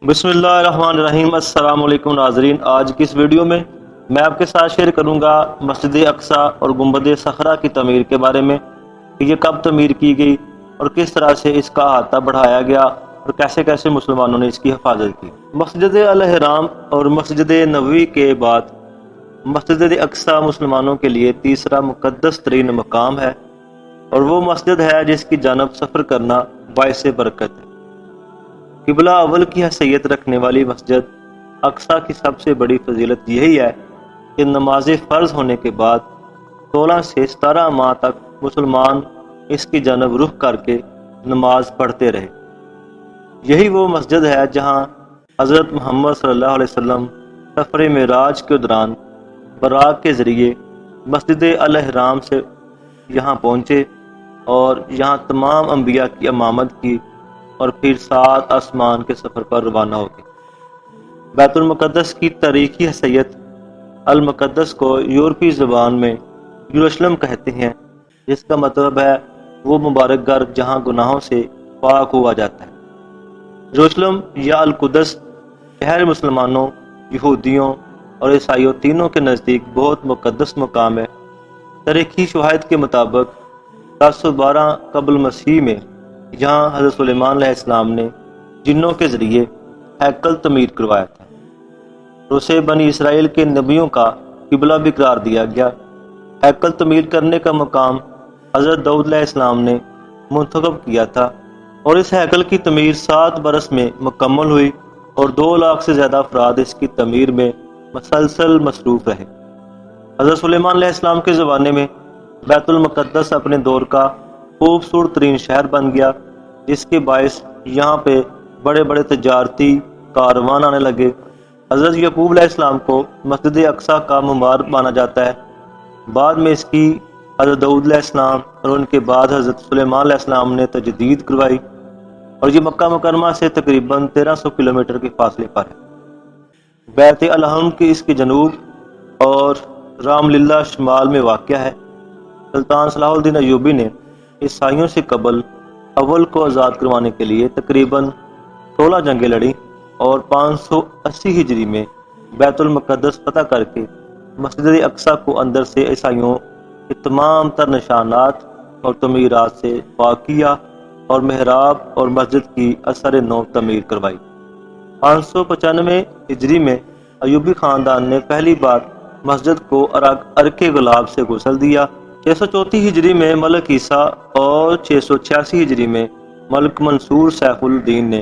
بسم اللہ الرحمن الرحیم۔ السلام علیکم ناظرین، آج کی اس ویڈیو میں آپ کے ساتھ شیئر کروں گا مسجد اقصی اور گنبد صخرہ کی تعمیر کے بارے میں کہ یہ کب تعمیر کی گئی اور کس طرح سے اس کا احاطہ بڑھایا گیا اور کیسے کیسے مسلمانوں نے اس کی حفاظت کی۔ مسجد الحرام اور مسجد نبوی کے بعد مسجد اقصی مسلمانوں کے لیے تیسرا مقدس ترین مقام ہے اور وہ مسجد ہے جس کی جانب سفر کرنا باعث برکت ہے۔ قبلہ اول کی حیثیت رکھنے والی مسجد اقصی کی سب سے بڑی فضیلت یہی ہے کہ نماز فرض ہونے کے بعد 16 سے 17 ماہ تک مسلمان اس کی جانب رخ کر کے نماز پڑھتے رہے۔ یہی وہ مسجد ہے جہاں حضرت محمد صلی اللہ علیہ وسلم سفر معراج کے دوران براق کے ذریعے مسجد الحرام سے یہاں پہنچے اور یہاں تمام انبیاء کی امامت کی اور پھر 7 آسمان کے سفر پر روانہ ہو گئے۔ بیت المقدس کی تاریخی حیثیت المقدس کو یورپی زبان میں یروشلم کہتے ہیں، جس کا مطلب ہے وہ مبارک گھر جہاں گناہوں سے پاک ہوا جاتا ہے۔ یروشلم یا القدس شہر مسلمانوں، یہودیوں اور عیسائیوں تینوں کے نزدیک بہت مقدس مقام ہے۔ تاریخی شواہد کے مطابق 712 قبل مسیح میں یہاں حضرت سلیمان علیہ السلام نے جنوں کے ذریعے ہیکل تعمیر کروایا تھا اور اسے بنی اسرائیل کے نبیوں کا قبلہ بھی قرار دیا گیا۔ ہیکل تعمیر کرنے کا مقام حضرت داؤد علیہ السلام نے منتخب کیا تھا اور اس ہیکل کی تعمیر 7 برس میں مکمل ہوئی اور 2 لاکھ سے زیادہ افراد اس کی تعمیر میں مسلسل مصروف رہے۔ حضرت سلیمان علیہ السلام کے زمانے میں بیت المقدس اپنے دور کا خوبصورت ترین شہر بن گیا، جس کے باعث یہاں پہ بڑے بڑے تجارتی کاروان آنے لگے۔ حضرت یعقوب علیہ السلام کو مسجد اقصی کا معمار مانا جاتا ہے۔ بعد میں اس کی حضرت داؤد علیہ السلام اور ان کے بعد حضرت سلیمان علیہ السلام نے تجدید کروائی اور یہ مکہ مکرمہ سے تقریباً 1300 کلومیٹر کے فاصلے پر ہے۔ بیت الحم کی اس کے جنوب اور رام للہ شمال میں واقع ہے۔ سلطان صلاح الدین ایوبی نے عیسائیوں سے قبل اول کو آزاد کروانے کے لیے تقریباً 16 جنگیں لڑیں اور 580 ہجری میں بیت المقدس فتح کر کے مسجد اقصی کو اندر سے عیسائیوں کے تمام تر نشانات اور تعمیرات سے پاک کیا اور محراب اور مسجد کی اثر نو تعمیر کروائی۔ 595 ہجری میں ایوبی خاندان نے پہلی بار مسجد کو عرق گلاب سے غسل دیا۔ 634 ہجری میں ملک عیسیٰ اور 686 ہجری میں ملک منصور سیف الدین نے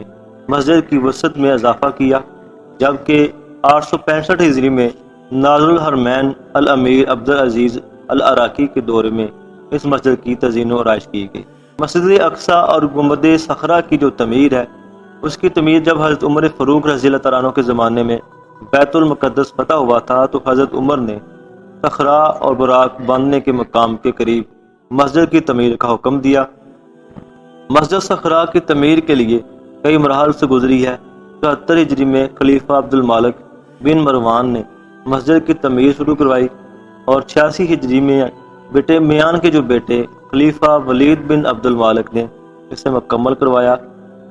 مسجد کی وسعت میں اضافہ کیا، جبکہ 865 ہجری میں ناظر الحرمین الامیر عبدالعزیز العراقی کے دور میں اس مسجد کی تزئین و آرائش کی گئی۔ مسجد اقصی اور گنبد صخرہ کی جو تعمیر ہے، اس کی تعمیر جب حضرت عمر فاروق رضی اللہ تعالیٰ عنہ کے زمانے میں بیت المقدس فتح ہوا تھا تو حضرت عمر نے صخرہ اور براق باندھنے کے مقام کے قریب مسجد کی تعمیر کا حکم دیا۔ مسجد صخرہ کی تعمیر کے لیے کئی مراحل سے گزری ہے۔ 74 ہجری میں خلیفہ عبد المالک بن مروان نے مسجد کی تعمیر شروع کروائی اور 86 ہجری میں بیٹے میان کے جو بیٹے خلیفہ ولید بن عبد المالک نے اسے مکمل کروایا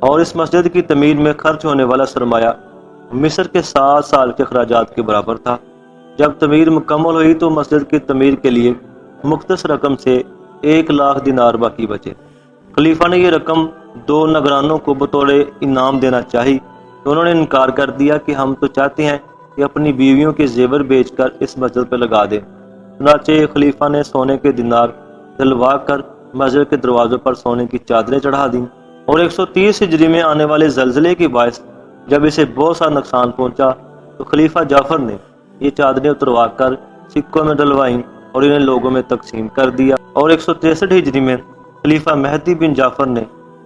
اور اس مسجد کی تعمیر میں خرچ ہونے والا سرمایہ مصر کے 7 سال کے اخراجات کے برابر تھا۔ جب تعمیر مکمل ہوئی تو مسجد کی تعمیر کے لیے مختص رقم سے 1 لاکھ دینار باقی بچے۔ خلیفہ نے یہ رقم 2 نگرانوں کو بطور انعام دینا چاہی تو انہوں نے انکار کر دیا کہ ہم تو چاہتے ہیں کہ اپنی بیویوں کے زیور بیچ کر اس مسجد پہ لگا دیں۔ چنانچہ خلیفہ نے سونے کے دینار دلوا کر مسجد کے دروازوں پر سونے کی چادریں چڑھا دیں اور 130 ہجری میں آنے والے زلزلے کے باعث جب اسے بہت سا نقصان پہنچا تو خلیفہ جعفر نے یہ چادریں اتروا کر سکوں میں ڈلوائیں اور انہیں لوگوں میں تقسیم کر دیا اور 163 ہجری میں خلیفہ مہدی بن جعفر نے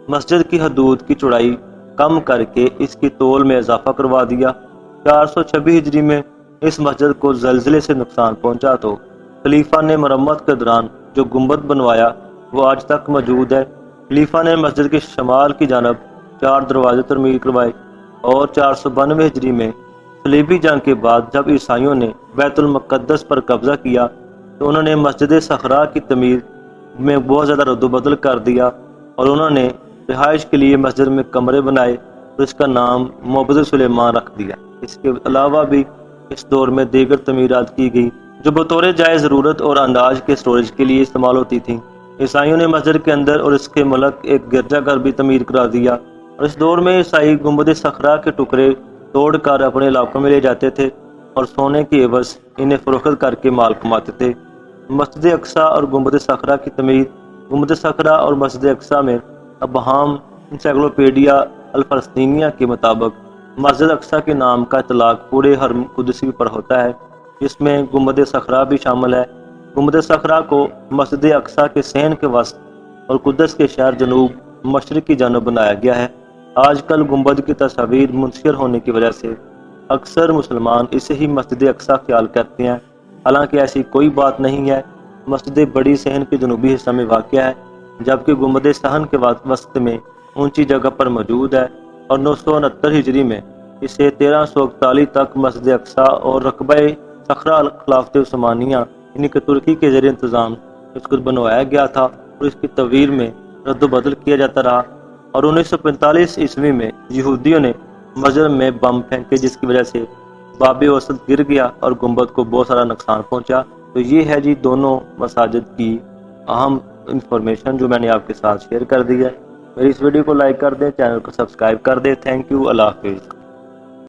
مسجد کی حدود کی چوڑائی کم کر کے اس کی طول میں اضافہ کروا دیا۔ 426 ہجری میں اس مسجد کو زلزلے سے نقصان پہنچا تو خلیفہ نے مرمت کے دوران جو گنبد بنوایا وہ آج تک موجود ہے۔ خلیفہ نے مسجد کے شمال کی جانب 4 دروازے تعمیر کروائے اور 492 ہجری میں صلیبی جنگ کے بعد جب عیسائیوں نے بیت المقدس پر قبضہ کیا تو انہوں نے مسجد صخرہ کی تعمیر میں بہت زیادہ رد و بدل کر دیا اور انہوں نے رہائش کے لیے مسجد میں کمرے بنائے تو اس کا نام مسجد سلیمان رکھ دیا۔ اس کے علاوہ بھی اس دور میں دیگر تعمیرات کی گئی جو بطور جائے ضرورت اور انداز کے اسٹوریج کے لیے استعمال ہوتی تھیں۔ عیسائیوں نے مسجد کے اندر اور اس کے ملک ایک گرجا گھر بھی تعمیر کرا دیا، اور اس دور میں عیسائی گنبد صخرہ کے ٹکڑے توڑ کر اپنے علاقوں میں لے جاتے تھے اور سونے کی عوض انہیں فروخت کر کے مال کماتے تھے۔ مسجد اقصی اور گنبد صخرہ کی تعمیر۔ گنبد صخرہ اور مسجد اقصی میں ابہام انسائکلوپیڈیا الفلسطینیہ کے مطابق مسجد اقصی کے نام کا اطلاق پورے حرم قدسی پر ہوتا ہے، جس میں گنبد صخرہ بھی شامل ہے۔ گنبد صخرہ کو مسجد اقصی کے صحن کے وسط اور قدس کے شہر جنوب مشرق کی جانب بنایا گیا ہے۔ آج کل گنبد کی تصاویر منتشر ہونے کی وجہ سے اکثر مسلمان اسے ہی مسجد اقصی خیال کرتے ہیں، حالانکہ ایسی کوئی بات نہیں ہے۔ مسجد بڑی صحن کے جنوبی حصہ میں واقع ہے، جبکہ گنبد صحن کے وسط میں اونچی جگہ پر موجود ہے، اور 969 ہجری میں اسے 1341 تک مسجد اقصی اور رقبہ صخرہ خلافت عثمانیہ یعنی کہ ترکی کے زیر انتظام اس کو بنوایا گیا تھا، اور اس کی تعمیر میں رد و بدل کیا جاتا رہا، اور 1945 عیسوی میں یہودیوں نے مسجد میں بم پھینکے، جس کی وجہ سے باب وسط گر گیا اور گنبد کو بہت سارا نقصان پہنچا۔ تو یہ ہے جی دونوں مساجد کی اہم انفارمیشن جو میں نے آپ کے ساتھ شیئر کر دی ہے۔ میری اس ویڈیو کو لائک کر دیں، چینل کو سبسکرائب کر دیں۔ تھینک یو، اللہ حافظ۔